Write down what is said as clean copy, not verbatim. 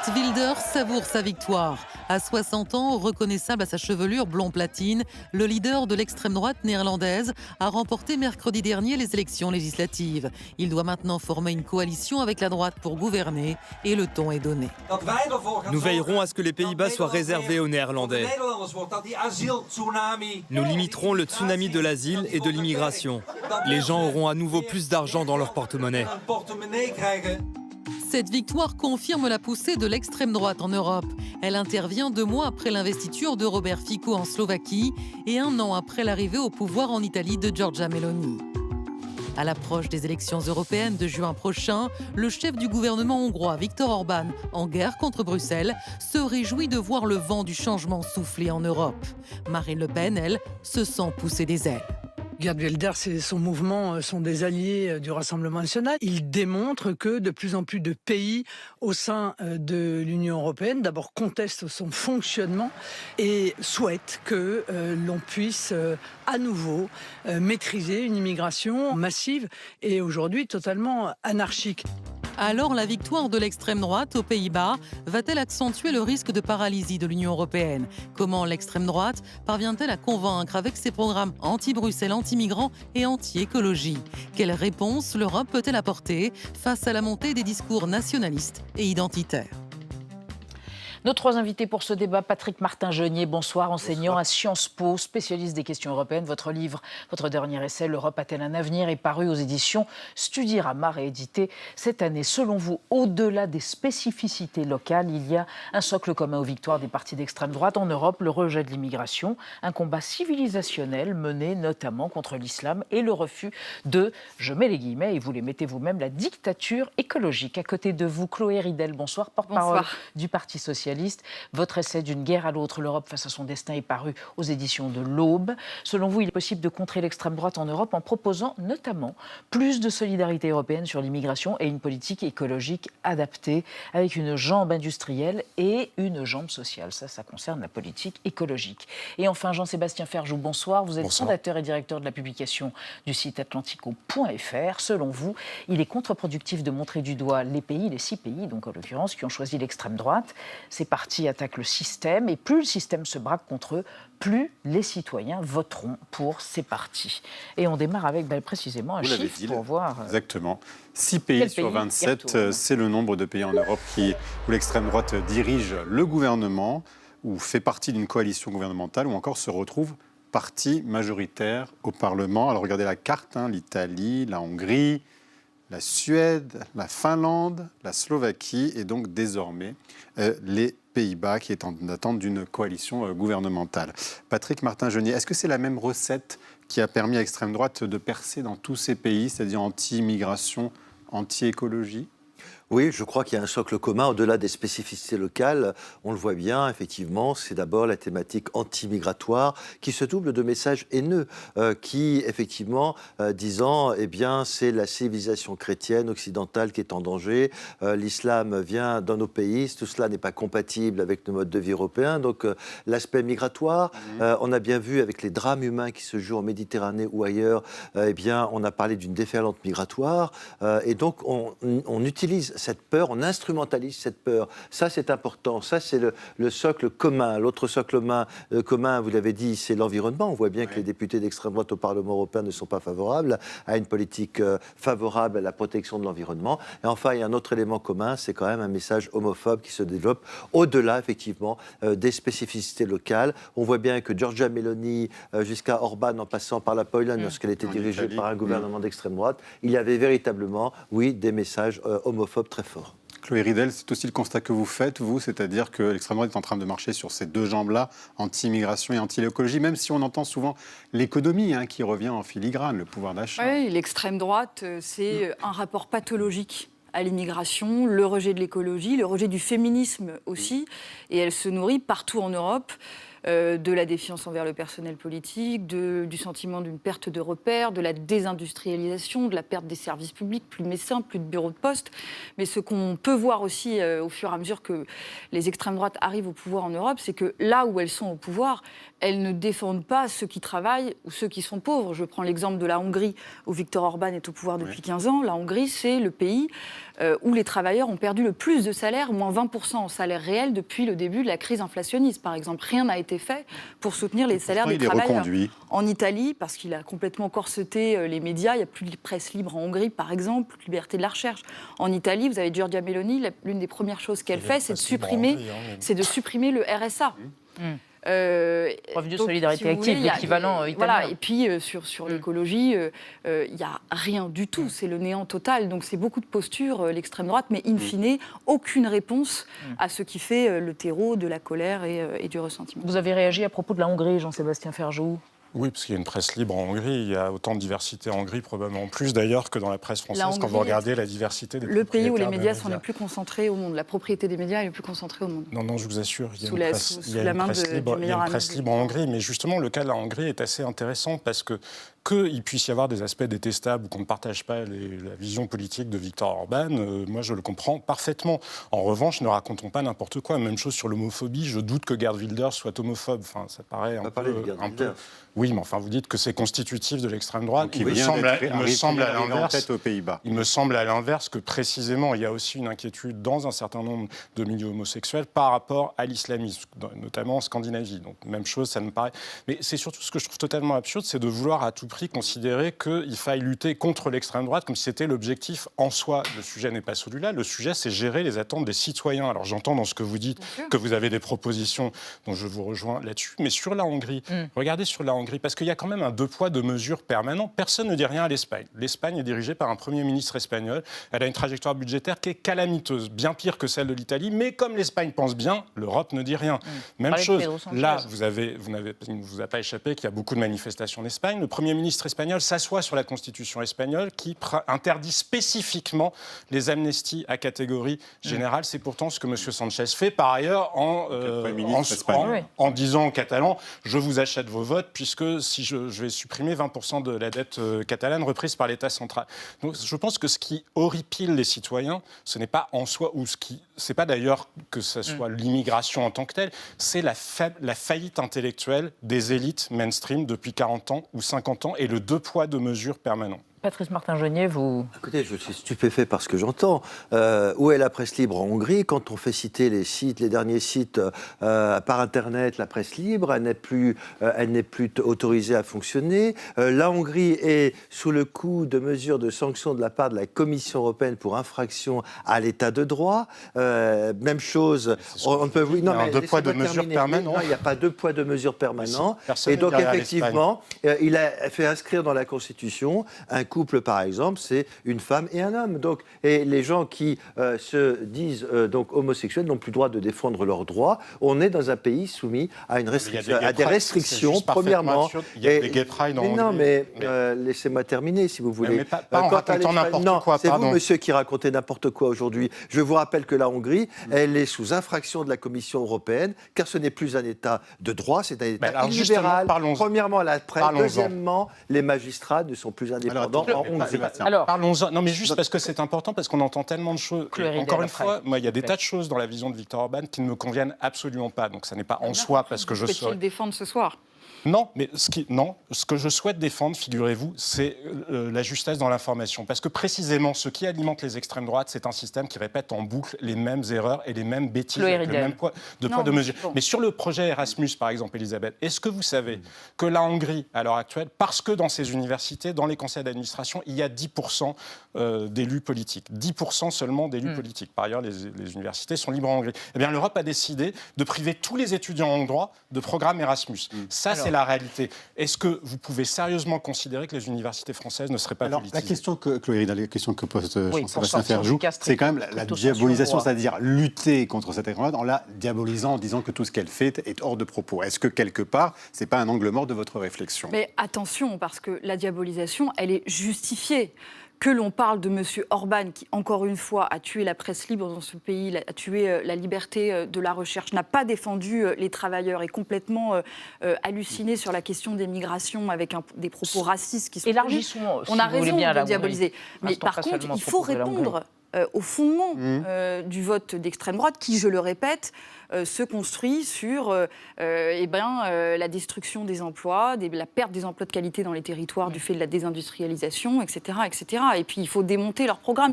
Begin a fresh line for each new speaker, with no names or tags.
Geert Wilders savoure sa victoire. À 60 ans, reconnaissable à sa chevelure blond platine, le leader de l'extrême droite néerlandaise a remporté mercredi dernier les élections législatives. Il doit maintenant former une coalition avec la droite pour gouverner et le ton est donné.
Nous veillerons à ce que les Pays-Bas soient réservés aux Néerlandais. Nous limiterons le tsunami de l'asile et de l'immigration. Les gens auront à nouveau plus d'argent dans leur porte-monnaie.
Cette victoire confirme la poussée de l'extrême droite en Europe. Elle intervient 2 mois après l'investiture de Robert Fico en Slovaquie et 1 an après l'arrivée au pouvoir en Italie de Giorgia Meloni. À l'approche des élections européennes de juin prochain, le chef du gouvernement hongrois, Viktor Orban, en guerre contre Bruxelles, se réjouit de voir le vent du changement souffler en Europe. Marine Le Pen, elle, se sent pousser des ailes.
Geert Wilders et son mouvement sont des alliés du Rassemblement national. Ils démontrent que de plus en plus de pays au sein de l'Union européenne, d'abord contestent son fonctionnement et souhaitent que l'on puisse à nouveau maîtriser une immigration massive et aujourd'hui totalement anarchique.
Alors la victoire de l'extrême droite aux Pays-Bas va-t-elle accentuer le risque de paralysie de l'Union européenne ? Comment l'extrême droite parvient-elle à convaincre avec ses programmes anti-Bruxelles, anti-migrants et anti-écologie ? Quelle réponse l'Europe peut-elle apporter face à la montée des discours nationalistes et identitaires ?
Nos 3 invités pour ce débat, Patrick Martin-Jeunier, bonsoir, enseignant à Sciences Po, spécialiste des questions européennes. Votre livre, votre dernier essai, L'Europe a-t-elle un avenir, est paru aux éditions Studirama, réédité cette année. Selon vous, au-delà des spécificités locales, il y a un socle commun aux victoires des partis d'extrême droite en Europe, le rejet de l'immigration, un combat civilisationnel mené notamment contre l'islam et le refus de, je mets les guillemets et vous les mettez vous-même, la dictature écologique. À côté de vous, Chloé Ridel, bonsoir, porte-parole du Parti socialiste. Votre essai D'une guerre à l'autre, l'Europe face à son destin est paru aux éditions de l'Aube. Selon vous, il est possible de contrer l'extrême droite en Europe en proposant notamment plus de solidarité européenne sur l'immigration et une politique écologique adaptée avec une jambe industrielle et une jambe sociale. Ça concerne la politique écologique. Et enfin, Jean-Sébastien Ferjou, bonsoir. Vous êtes fondateur et directeur de la publication du site atlantico.fr. Selon vous, il est contre-productif de montrer du doigt les 6 pays, donc en l'occurrence, qui ont choisi l'extrême droite. Ces partis attaquent le système et plus le système se braque contre eux, plus les citoyens voteront pour ces partis. Et on démarre avec précisément un chiffre pour voir...
Exactement. 6 pays sur 27, c'est le nombre de pays en Europe où l'extrême droite dirige le gouvernement, ou fait partie d'une coalition gouvernementale, ou encore se retrouve parti majoritaire au Parlement. Alors regardez la carte, l'Italie, la Hongrie, la Suède, la Finlande, la Slovaquie et donc désormais les Pays-Bas qui est en attente d'une coalition gouvernementale. Patrick Martin-Jeunier, est-ce que c'est la même recette qui a permis à l'extrême droite de percer dans tous ces pays, c'est-à-dire anti-immigration, anti-écologie ?
Oui, je crois qu'il y a un socle commun au-delà des spécificités locales. On le voit bien, effectivement, c'est d'abord la thématique anti-migratoire qui se double de messages haineux qui, effectivement, disant, eh bien, c'est la civilisation chrétienne occidentale qui est en danger. L'islam vient dans nos pays, tout cela n'est pas compatible avec nos modes de vie européens. Donc, l'aspect migratoire, on a bien vu avec les drames humains qui se jouent en Méditerranée ou ailleurs, eh bien, on a parlé d'une déferlante migratoire. Et donc, on utilise cette peur, on instrumentalise cette peur. Ça, c'est important. Ça, c'est le socle commun. L'autre socle commun, vous l'avez dit, c'est l'environnement. On voit bien que les députés d'extrême droite au Parlement européen ne sont pas favorables à une politique favorable à la protection de l'environnement. Et enfin, il y a un autre élément commun, c'est quand même un message homophobe qui se développe au-delà, effectivement, des spécificités locales. On voit bien que Giorgia Meloni, jusqu'à Orban, en passant par la Pologne, lorsqu'elle était dirigée par un gouvernement d'extrême droite, il y avait véritablement, oui, des messages homophobes très fort.
Chloé Ridel, c'est aussi le constat que vous faites, vous, c'est-à-dire que l'extrême droite est en train de marcher sur ces 2 jambes-là, anti-immigration et anti-écologie, même si on entend souvent l'économie qui revient en filigrane, le pouvoir d'achat.
Oui, l'extrême droite, c'est un rapport pathologique à l'immigration, le rejet de l'écologie, le rejet du féminisme aussi, et elle se nourrit partout en Europe de la défiance envers le personnel politique, du sentiment d'une perte de repères, de la désindustrialisation, de la perte des services publics, plus médecins, plus de bureaux de poste. Mais ce qu'on peut voir aussi au fur et à mesure que les extrêmes droites arrivent au pouvoir en Europe, c'est que là où elles sont au pouvoir, elles ne défendent pas ceux qui travaillent ou ceux qui sont pauvres. Je prends l'exemple de la Hongrie, où Viktor Orban est au pouvoir depuis 15 ans. La Hongrie, c'est le pays où les travailleurs ont perdu le plus de salaire, moins 20% en salaire réel depuis le début de la crise inflationniste, par exemple. Rien n'a été fait pour soutenir les salaires des travailleurs. En Italie, parce qu'il a complètement corseté les médias, il n'y a plus de presse libre en Hongrie, par exemple, plus de liberté de la recherche. En Italie, vous avez Giorgia Meloni, l'une des premières choses qu'elle fait, c'est de supprimer le RSA.
Revenu de solidarité active, l'équivalent italien.
Voilà, et puis sur l'écologie, il n'y a rien du tout, c'est le néant total. Donc c'est beaucoup de postures, l'extrême droite, mais in fine, aucune réponse à ce qui fait le terreau de la colère et du ressentiment.
Vous avez réagi à propos de la Hongrie, Jean-Sébastien Ferjou?
Oui, parce qu'il y a une presse libre en Hongrie. Il y a autant de diversité en Hongrie, probablement plus d'ailleurs que dans la presse française, quand vous regardez la diversité des propriétaires.
Le pays où les médias sont les plus concentrés au monde. La propriété des médias est les plus concentrée au monde.
Non, je vous assure, il y a
une
presse libre en Hongrie. Mais justement, le cas de la Hongrie est assez intéressant parce qu'il puisse y avoir des aspects détestables ou qu'on ne partage pas la vision politique de Viktor Orban, moi je le comprends parfaitement. En revanche, ne racontons pas n'importe quoi. Même chose sur l'homophobie. Je doute que Geert Wilders soit homophobe. Enfin, ça paraît un peu... Oui, mais enfin, vous dites que c'est constitutif de l'extrême droite. Il me semble à l'inverse que précisément, il y a aussi une inquiétude dans un certain nombre de milieux homosexuels par rapport à l'islamisme, notamment en Scandinavie. Donc, même chose, ça me paraît. Mais c'est surtout ce que je trouve totalement absurde, c'est de vouloir à tout prix considérer qu'il faille lutter contre l'extrême droite comme si c'était l'objectif en soi. Le sujet n'est pas celui-là. Le sujet, c'est gérer les attentes des citoyens. Alors, j'entends dans ce que vous dites que vous avez des propositions dont je vous rejoins là-dessus. Mais sur la Hongrie, regardez sur la Hongrie, parce qu'il y a quand même un deux poids, deux mesures permanent. Personne ne dit rien à l'Espagne. L'Espagne est dirigée par un Premier ministre espagnol. Elle a une trajectoire budgétaire qui est calamiteuse, bien pire que celle de l'Italie. Mais comme l'Espagne pense bien, l'Europe ne dit rien. Même chose. Là, il ne vous a pas échappé qu'il y a beaucoup de manifestations en Espagne. Le Premier ministre espagnol s'assoit sur la Constitution espagnole qui interdit spécifiquement les amnesties à catégorie générale. C'est pourtant ce que M. Sanchez fait par ailleurs en disant aux Catalans « je vous achète vos votes puisque si je vais supprimer 20% de la dette catalane reprise par l'État central ». Donc je pense que ce qui horripile les citoyens, ce n'est pas en soi, c'est pas d'ailleurs que ce soit l'immigration en tant que telle, c'est la faillite intellectuelle des élites mainstream depuis 40 ans ou 50 ans et le deux poids, deux mesures permanent.
Patrice Martin-Genier, vous...
Écoutez, je suis stupéfait par ce que j'entends. Où est la presse libre en Hongrie? Quand on fait citer les derniers sites par Internet, la presse libre, elle n'est plus autorisée à fonctionner. La Hongrie est sous le coup de mesures de sanctions de la part de la Commission européenne pour infraction à l'état de droit. Même chose...
Il y a un deux poids, deux mesures permanent.
Non, il n'y a pas deux poids, deux mesures permanents. Et donc, effectivement, il a fait inscrire dans la Constitution un couple, par exemple, c'est une femme et un homme. Donc, et les gens qui se disent donc homosexuels n'ont plus le droit de défendre leurs droits. On est dans un pays soumis à des restrictions, premièrement.
Il y a des gay pride en Hongrie.
Non, mais laissez-moi terminer, si vous voulez.
Mais pas en racontant n'importe quoi,
c'est vous, monsieur, qui racontez n'importe quoi aujourd'hui. Je vous rappelle que la Hongrie, elle est sous infraction de la Commission européenne, car ce n'est plus un État de droit, c'est un État illibéral. Premièrement, la presse. Deuxièmement, les magistrats ne sont plus indépendants.
Parlons-en. Non, mais juste parce que c'est important, parce qu'on entend tellement de choses. Encore une fois, moi, il y a des tas de choses dans la vision de Viktor Orban qui ne me conviennent absolument pas. Donc, ça n'est pas en soi parce que je
souhaite le défendre ce soir.
Non, mais ce que je souhaite défendre, figurez-vous, c'est la justesse dans l'information. Parce que précisément, ce qui alimente les extrêmes droites, c'est un système qui répète en boucle les mêmes erreurs et les mêmes bêtises, avec le même poids de mesure. Mais sur le projet Erasmus, par exemple, Elisabeth, est-ce que vous savez que la Hongrie, à l'heure actuelle, parce que dans ses universités, dans les conseils d'administration, il y a 10% d'élus politiques. 10% seulement d'élus politiques. Par ailleurs, les universités sont libres en Hongrie. Eh bien, l'Europe a décidé de priver tous les étudiants hongrois de programme Erasmus. Ça, c'est la réalité. Est-ce que vous pouvez sérieusement considérer que les universités françaises ne seraient pas politisées ?
La question que pose Jean-Sébastien Ferjou, c'est quand même la diabolisation, c'est-à-dire lutter contre cette extrême droite en la diabolisant, en disant que tout ce qu'elle fait est hors de propos. Est-ce que quelque part, c'est pas un angle mort de votre réflexion ?
Mais attention, parce que la diabolisation, elle est justifiée. Que l'on parle de M. Orban, qui, encore une fois, a tué la presse libre dans ce pays, a tué la liberté de la recherche, n'a pas défendu les travailleurs, est complètement halluciné sur la question des migrations avec des propos racistes qui sont...
Élargissons,
on a raison de diaboliser. Mais par contre, il faut répondre au fondement du vote d'extrême droite, qui, je le répète, se construit sur la destruction des emplois, la perte des emplois de qualité dans les territoires du fait de la désindustrialisation, etc., etc. Et puis, il faut démonter leur programme.